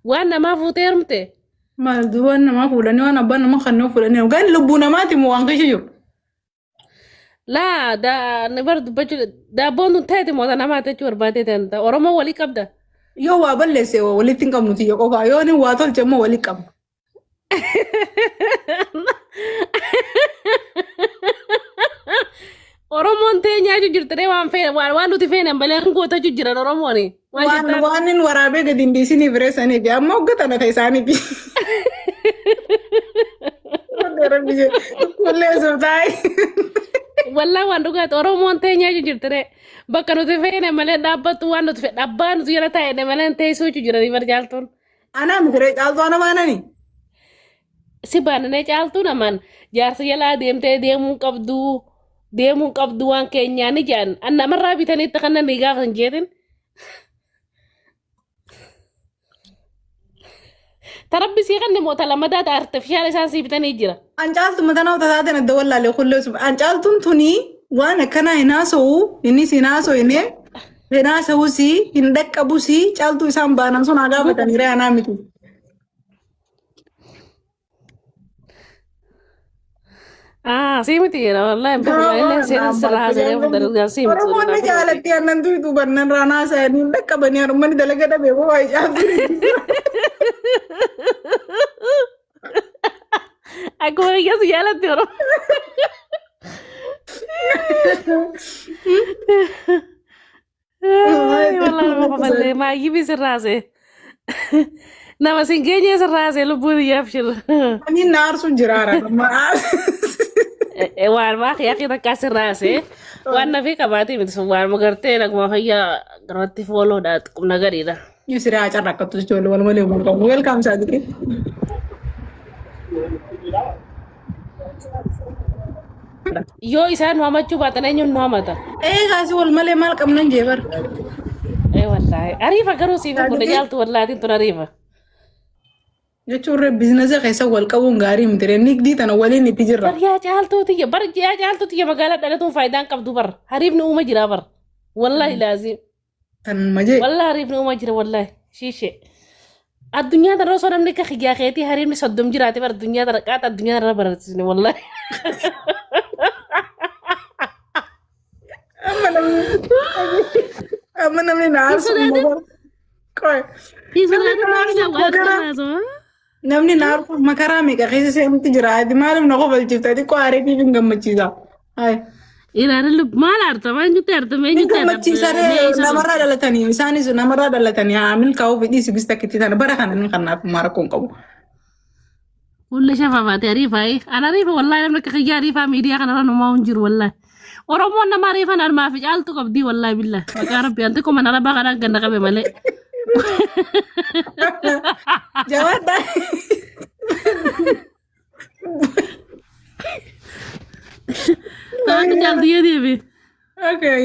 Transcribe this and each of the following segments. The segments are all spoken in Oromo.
وانا ما فوتيرمتي. ما دوان ما فلاني وانا بنا ما خنو فلاني وقال لبونا ماتي مو وانقش جو. لا ده انا برضه بجل ده بوندو تاتي مو انا ما تجور باتي تنتا ورمو ولي كبدا. Yo wa balle se wa wali tinka muti yo ko ka yo ni wa tol jamo wali kam. Oromoon teenyaa jirtire waan nuti feene malee goota jiran Oromooni. Waan waraabee gadi hin dhiisini bireessanii fi amma hoggatan akka isaanii fi. Kullee sobtaay. Wallaa waan dhugaati Oromoon teenyaa jirtire bakka nuti feene malee dhaabbattu waan nuti dhabbaa nuti jala taa'e malee teessoo jiranii barjaaltuun. Anaa migiree caaltuu ana baanani. Si baananee caaltuu namaan jaarsa jalaa deemtee deemuu qabdu waan keenyaa ni jaan namarraa bitanitti kan namni gaafa hin jeetin. Tarabbisii kan namoota lamadaata artifishaal isaan sii bitanii jira. An caaltu matanaa taatee adda wallaalee kullee sun an caaltuun tuni waan akkanaa hin haasa'u innis hin haasa'u inni hin haasa'usi hin dhaqqabusi caaltuu isaan baanan sun haa gaafatanii re'anaa miti. Sí me tiene, والله بقول سيد الصراحة زي ما بدر سيم Oromoon ni jaalatti aannan tuytu bannan raanaa isaanii hin dhaqqabanii harummanni dalagaa dhabee boo waa ijaafu. Aku lagi sih jalan tuh orang. Wallah mau kembali lagi bisa rasa. Nama singgahnya serasa lu boleh ya Fshil. Ani naar sun jiraara. Waan maa ya kita kasih rasa. Waan nafi kabati itu waan mengerti nak mau ya gerati follow dat kum nagari dah. Yusri acara rakkatu ijoollee wal malee mul'amu. Welcome Saadiqi. Yo isaan Muhammad coba tanya Muhammad. Gaasi wal malee maal qabnan jeebar. Wallahi. Arifa garuu siif kun jaaltu wallahi tun arifa. Jechuun biizinasii keessa wal qabuun gaarii miti nigdii tana waliin itti jirra. Yaa caaltuu tiyya magaalaa dhalatuun faayidaan qabdu bar. Hariifni uuma jira bar. Wallahi laazim. Kan majee. Wallahi hariifni uuma jira wallahi. Shiishe. Addunyaa tana osoo namni akka xiyyaa keetii hariifni soddom jiraate bar addunyaa tana qaata addunyaa tana baratisne wallahi. Amma namni naarsu mabar. Koy. Namni naarsu makaraa meeqa keessa seemti jira. Ati maaliif na qofalchifta? Ati koo areetiif hin gammachiisa. Ilaallu maal artama eenyutti artama eenyutti artama. Gammachiisaree namarraa dhalatanii isaanis namarraa dhalatanii haamil kaa'uu fedhii sigista kitti tana bara kana ni kanaaf maara kun qabu. Kulle shafafaati ariifaa ana ariifa wallahi namni akka xiyyaa ariifaa miidiyaa kanarra numaa hin jiru wallahi. Oromoon nama ariifan armaa fi caaltu qabdii wallahi billahi. Maqaa rabbi anti kuma nara baa kanaan ganna qabe malee. Jawaadha. Taatu jaaltu yoo deebi. Okay.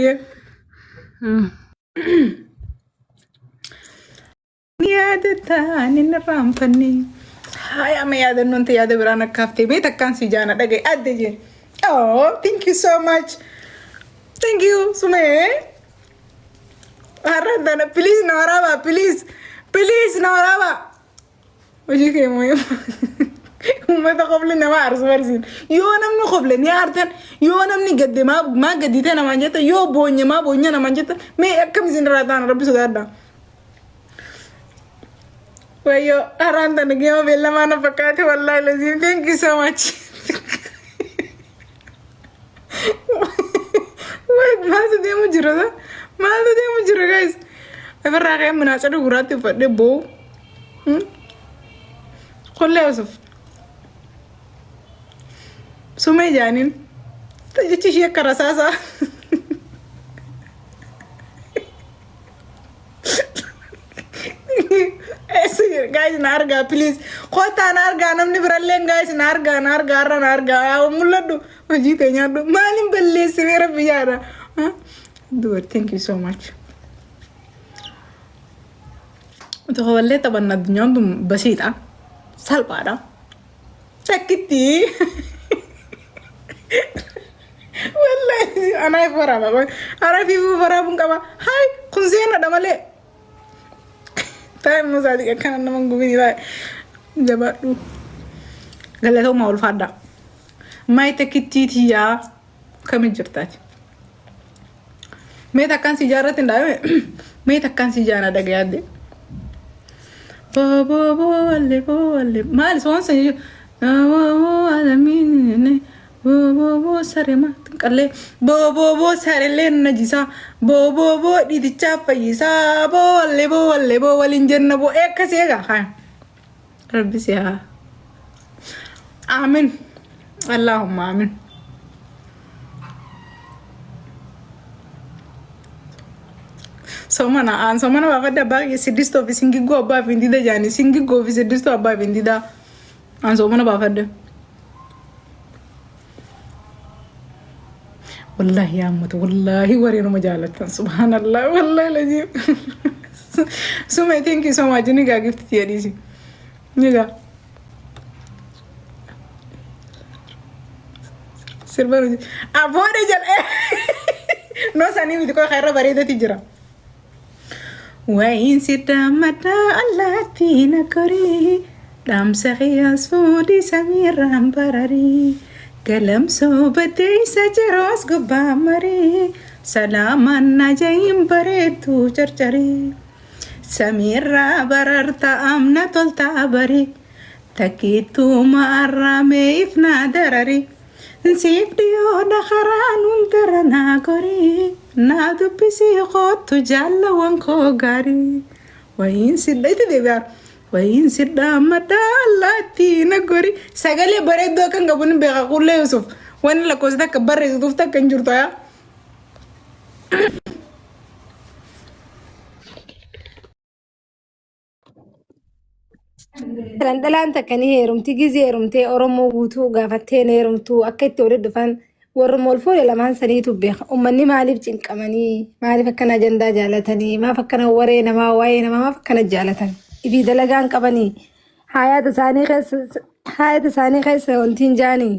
Yaadataa ni raanfanne. Haya ma yaadannoon ta'e yaada biraan akka haftee beet akkaan si jaana dhagaye adde jee. Oh, thank you so much. Thank you, Sumee. Harrantana, please na waraaba, please. Please na waraaba. Hojii kee mooyee. Uummata qofli nama aarsu barsiin. Yoo namni qofle ni aartan, yoo namni gadde maa gaddite namaan jetta, yoo boonye maa boonye namaan jetta, mee akkam isin irraa ta'an rabbi sodaadha. Wayyo, harrantana geema beellamaa na fakkaate wallahi laziim. Thank you so much. Maaltu deemu jira sa? Maaltu deemu jira guys? Afarraa ka'ee munaasa dhuguraatti uffadhee boo'u. Qollee Yusuf. Sumee jaaniin. Jechi ishee akka rasaasaa. Guys na argaa please. Kootaa na argaa namni birallee guys na argaa har'a na argaa. Yaa mul'adhu hojii ta'e nyaadhu. Maaliin balleessinee rabbi yaada? Dubar, thank you so much. Tuh wallee taphanna addunyaan tun basiidha. Salphaadha. Takkitti. Wallahi anaa if waraaba. Anaa fi waraabuun qaba. Hai kun seenadha malee. طيب مو صادق كان أنا من قبيني باي جبادو قال له ما والفادا ما يتكتيتي يا كم جرتات ميتا كان سيجارة تنداوي ميتا كان سيجارة دقيقة بو بو بو اللي بو اللي ما لسون سيجي بو بو هذا مين بو بو بو سري ما تنقلي بو بو بو سري لين نجيسا بو بو بو دي تشافا يسا بو اللي بو والإنجن بو إيه كسيغا هاي ربي سيها آمين اللهم آمين somana ba fada ba sidisto fi singi go ba fi ndida jani singi go fi sidisto ba fi ndida an somana ba fada wallahi ya mut wallahi wari no majalatan subhanallah wallahi lazim so my thank you so much ni ga gift ti adisi ni ga sirbaru abode jal no sani mi ko khaira barida tijra وين ستا متى التي نكري دام سخي أسفودي سمير برري كلام صوبتي سجروس قبا مري سلاما نجيم بريتو چرچري سمير بررت أمنا تلتا بري تكيتو مارامي إفنا درري نسيب ديو دخران ونكرنا كوري نادو بسي خوتو جالا وانكو غاري وين سيدايتو دي بيار وين سيدا مدى اللاتي نكوري ساقالي بريد دو كان قبون بيغا قول يوسف وين لكوز دا كبار يزدوف دا كان جورتو يا Dalaanta kan heerumti gizi heerumtee Oromoo guutuu gaafattee heerumtuu akka itti walitti dhufan warra moolfoole lamaan saniitu beeka. Uummanni maaliif cinqamanii maaliif akkana ajandaa jaalatanii maaf akkana waree namaa waa'ee namaa maaf akkana jaalatan ifi dalagaan qabanii hayaata isaanii keessa wantiin jaanii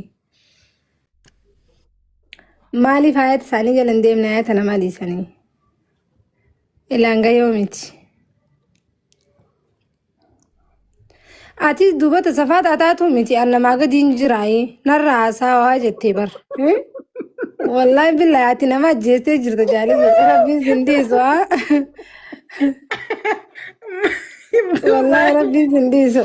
maaliif hayaata isaanii jalan deemna hayaata namaa dhiisanii ilaan gayyoo miti. Ati dubata safaat ataatu miti annamaa gadi hin jiraayi narra haasawaa jettee bar. Wallahi billahi ati nama ajjeestee jirta jaalii rabbiin sindiisu haa. Wallahi rabbiin sindiisu.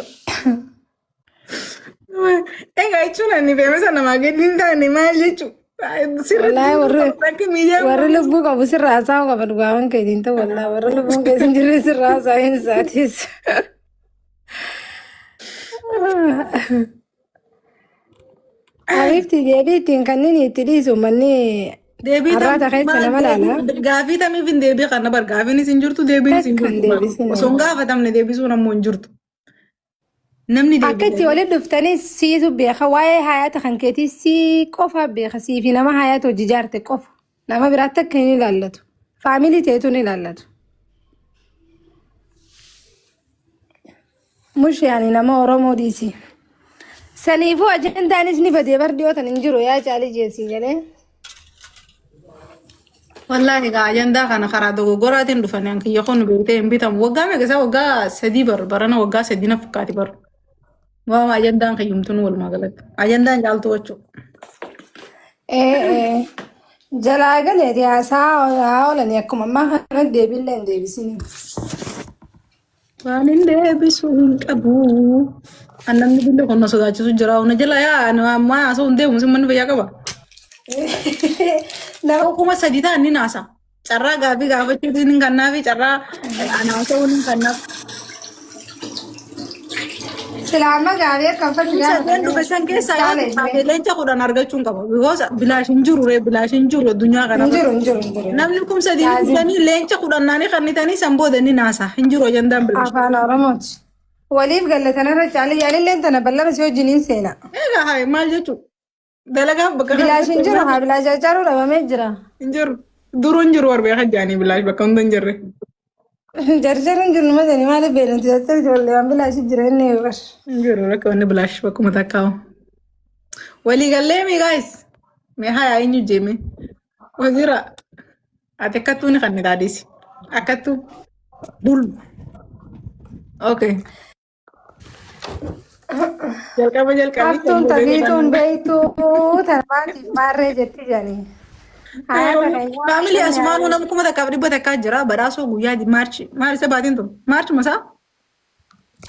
Egaa jechuun ani beemasa namaa gadi hin taane maal jechuu? Wallahi warri lubbuu qabu sirraa haasawuu qaba dhugaawan keetiin ta'u wallahi warri lubbuun keessa hin jirre sirraa haasawuu hin isaatis. Arifti deebiitiin kanneen itti dhiisu manni har'aata keessa nama laala. Gaafii tamiif hin deebii kana bar gaafiin isin jirtu deebiin isin jirtu. Osoo hin gaafatamne deebisuun ammoo hin jirtu. Namni deebii. Akka itti walitti dhuftanii siitu beeka waa'ee hayaata kan keetii sii qofa beeka sii fi nama hayaata hojii jaarte qofa. Nama biraatti akka hin ilaallatu. Faamilii ta'etu ni ilaallatu. Mush yaani nama Oromoo dhiisi. Saniifuu ajandaanis ni badee bar dhiyootan hin jiru yaa caalii jeesii jedhee. Wallahi gaa ajandaa kana karaa dogoggoraatiin dhufanii an kiyya kun beektee hin bitamu. Waggaa meeqa waggaa sadii barana waggaa sadii na fakkaati bar. Waama ajandaan kayyumtuun walumaa galatti. Ajandaan caaltu wachuu. Jalaa galeeti haasaa oolanii akkuma ammaa kana deebiillee hin deebisini. Waan hin deebisuu hin qabu. Annamni bille kun na sodaachisu jira. Una jala yaa amma haasa'u hin deemu simmanni fayyaa qaba. Nama kuma sadii ta'an ni naasa. Carraa gaafii gaafachuutiin hin kannaa fi carraa haasa'uun hin kannaaf. Silaama gaafii akkam fakkii Sadeen dhufesan keessaa yaa leenca kudhan argachuun qaba. Because bilaash hin jiru ree bilaash hin jiru addunyaa kana. Hinjiru. Namni kum sadii dhufanii leenca kudhan naanii kannitanii san booda ni naasa. Hin jiru ajandaan bilaash. Afaan Oromooti. Waliif gallatanarra caalii yaalilleen tana ballama si wajjiniin seena. Egaa haa maal jechuudha? Dalagaa bakka Bilaash hin jiru haa bilaash achaaruu dhabamee jira. hin jiru. Duruu hin jiru warbee hajjaanii bilaash bakka hunda hin jirre. Jarjar hin jiru nama jedhanii maaliif beelanti jechaa ijoollee waan bilaash jira inni eegar. Hin jiru rakka wanni bilaash bakkuma takkaawu. Walii gallee mi gaayis? Mee haa eenyu jeeme? Wazira ati akkattuu ni kannita adiisi. Akkattuu bul. اوكي jalqaba Haftuun tabiituun beektuu tarbaatiif maarree jetti jedhanii. Family asumaan nama kuma takkaaf dhibba takkaa jira badhaasoo guyyaa maarchi maal isa baatiin tun maarchi masaa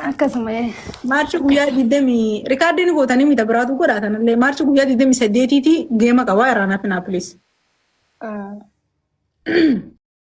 Akkasuma maarchi guyyaa 20 rikaardiin gootanii mita biraatu godhaatan illee maarchi guyyaa 28 geema qabaa irraa naaf naa please.